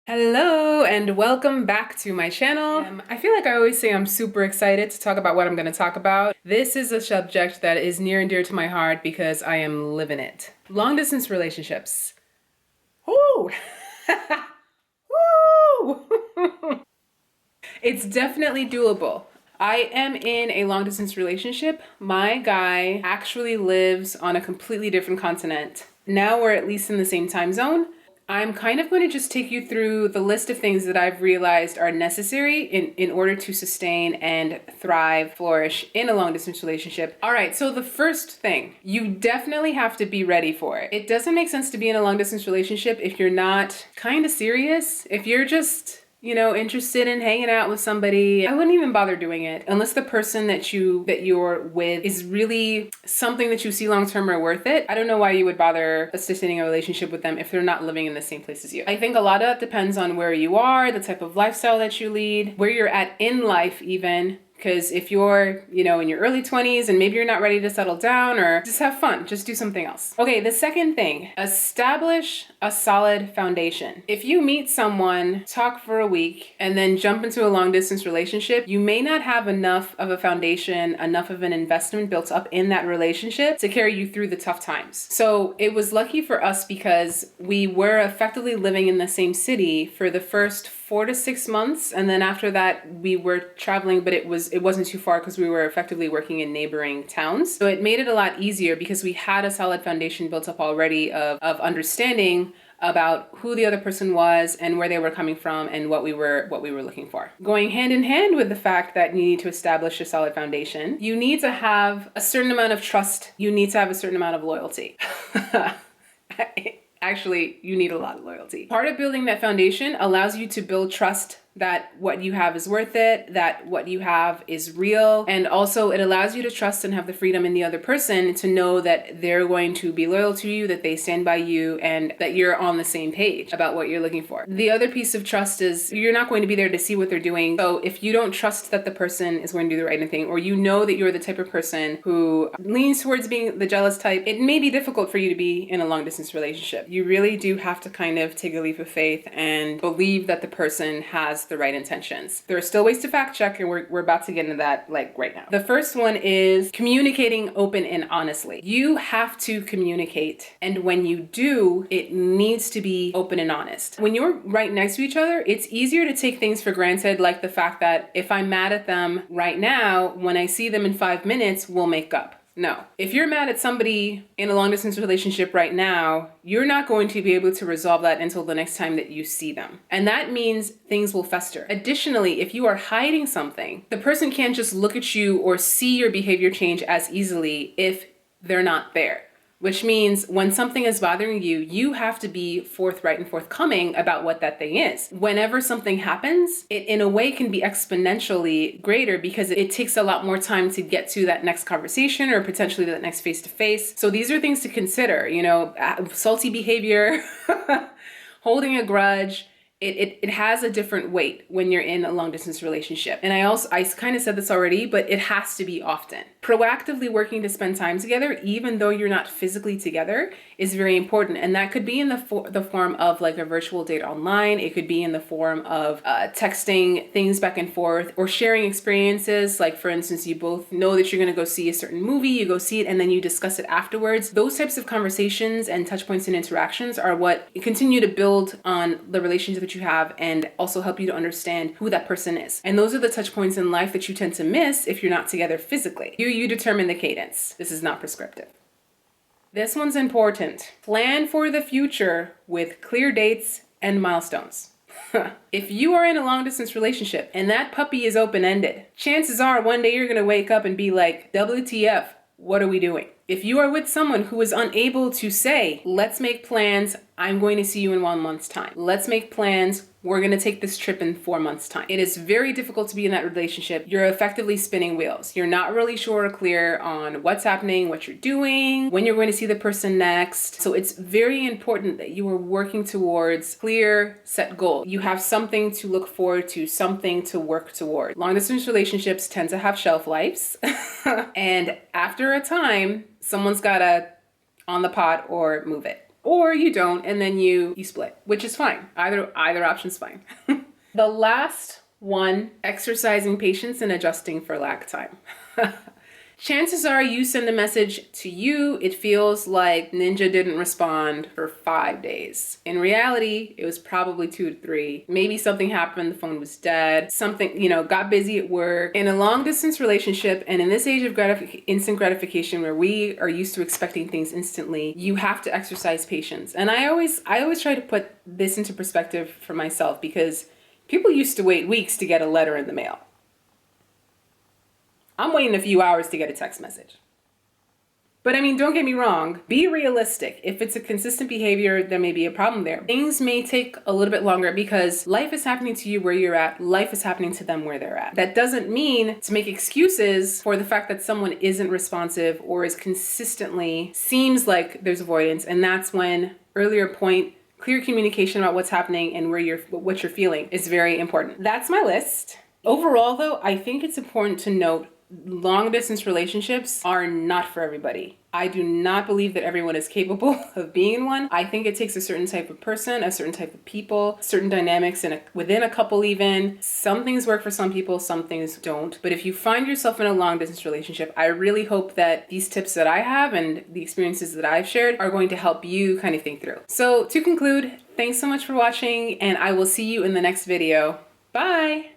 Hello and welcome back to my channel. I feel like I always say I'm super excited to talk about what I'm going to talk about. This is a subject that is near and dear to my heart because I am living it. Long distance relationships. Woo! Woo! It's definitely doable. I am in a long distance relationship. My guy actually lives on a completely different continent. Now we're at least in the same time zone. I'm kind of going to just take you through the list of things that I've realized are necessary in order to sustain and thrive, flourish in a long distance relationship. All right, so the first thing, you definitely have to be ready for it. It doesn't make sense to be in a long distance relationship if you're not kind of serious. If you're just interested in hanging out with somebody, I wouldn't even bother doing it unless the person that you're with is really something that you see long term or worth it. I don't know why you would bother sustaining a relationship with them if they're not living in the same place as you. I think a lot of that depends on where you are, the type of lifestyle that you lead, where you're at in life even. Because if you're, in your early 20s and maybe you're not ready to settle down or just have fun, just do something else. Okay, the second thing, establish a solid foundation. If you meet someone, talk for a week, and then jump into a long distance relationship, you may not have enough of a foundation, enough of an investment built up in that relationship to carry you through the tough times. So it was lucky for us because we were effectively living in the same city for the first 4 to 6 months, and then after that we were traveling, but it wasn't too far because we were effectively working in neighboring towns. So it made it a lot easier because we had a solid foundation built up already of understanding about who the other person was and where they were coming from and what we were looking for. Going hand in hand with the fact that you need to establish a solid foundation, you need to have a certain amount of trust. You need to have a certain amount of loyalty. Actually, you need a lot of loyalty. Part of building that foundation allows you to build trust that what you have is worth it, that what you have is real, and also it allows you to trust and have the freedom in the other person to know that they're going to be loyal to you, that they stand by you, and that you're on the same page about what you're looking for. The other piece of trust is you're not going to be there to see what they're doing. So if you don't trust that the person is going to do the right thing, or you know that you're the type of person who leans towards being the jealous type, it may be difficult for you to be in a long distance relationship. You really do have to kind of take a leap of faith and believe that the person has the right intentions. There are still ways to fact check, and we're about to get into that right now. The first one is communicating open and honestly. You have to communicate, and when you do, it needs to be open and honest. When you're right next to each other, it's easier to take things for granted, like the fact that if I'm mad at them right now, when I see them in 5 minutes, we'll make up. No. If you're mad at somebody in a long distance relationship right now, you're not going to be able to resolve that until the next time that you see them. And that means things will fester. Additionally, if you are hiding something, the person can't just look at you or see your behavior change as easily if they're not there. Which means when something is bothering you, you have to be forthright and forthcoming about what that thing is. Whenever something happens, it in a way can be exponentially greater because it takes a lot more time to get to that next conversation or potentially that next face-to-face. So these are things to consider, salty behavior, holding a grudge. It has a different weight when you're in a long distance relationship. And I kind of said this already, but it has to be often. Proactively working to spend time together, even though you're not physically together, is very important. And that could be in the form of like a virtual date online. It could be in the form of texting things back and forth or sharing experiences. Like for instance, you both know that you're going to go see a certain movie, you go see it, and then you discuss it afterwards. Those types of conversations and touch points and interactions are what continue to build on the relationship that you have and also help you to understand who that person is. And those are the touch points in life that you tend to miss if you're not together physically. You determine the cadence. This is not prescriptive. This one's important. Plan for the future with clear dates and milestones. If you are in a long distance relationship and that puppy is open-ended, chances are one day you're going to wake up and be like, WTF, what are we doing? If you are with someone who is unable to say, let's make plans, I'm going to see you in 1 month's time. Let's make plans, we're going to take this trip in 4 months' time. It is very difficult to be in that relationship. You're effectively spinning wheels. You're not really sure or clear on what's happening, what you're doing, when you're going to see the person next. So it's very important that you are working towards clear, set goals. You have something to look forward to, something to work toward. Long distance relationships tend to have shelf lives. And after a time, someone's got to on the pot or move it. or you don't, and then you split, which is fine. Either option's fine. The last one, exercising patience and adjusting for lag time. Chances are you send a message to you, it feels like Ninja didn't respond for 5 days. In reality, it was probably 2 to 3. Maybe something happened, the phone was dead, something, got busy at work. In a long distance relationship, and in this age of instant gratification where we are used to expecting things instantly, you have to exercise patience. And I always try to put this into perspective for myself, because people used to wait weeks to get a letter in the mail. I'm waiting a few hours to get a text message. But I mean, don't get me wrong, be realistic. If it's a consistent behavior, there may be a problem there. Things may take a little bit longer because life is happening to you where you're at, life is happening to them where they're at. That doesn't mean to make excuses for the fact that someone isn't responsive or is consistently, seems like there's avoidance. And that's when, earlier point, clear communication about what's happening and what you're feeling is very important. That's my list. Overall though, I think it's important to note long distance relationships are not for everybody. I do not believe that everyone is capable of being in one. I think it takes a certain type of person, a certain type of people, certain dynamics within a couple even. Some things work for some people, some things don't. But if you find yourself in a long distance relationship, I really hope that these tips that I have and the experiences that I've shared are going to help you kind of think through. So to conclude, thanks so much for watching, and I will see you in the next video. Bye!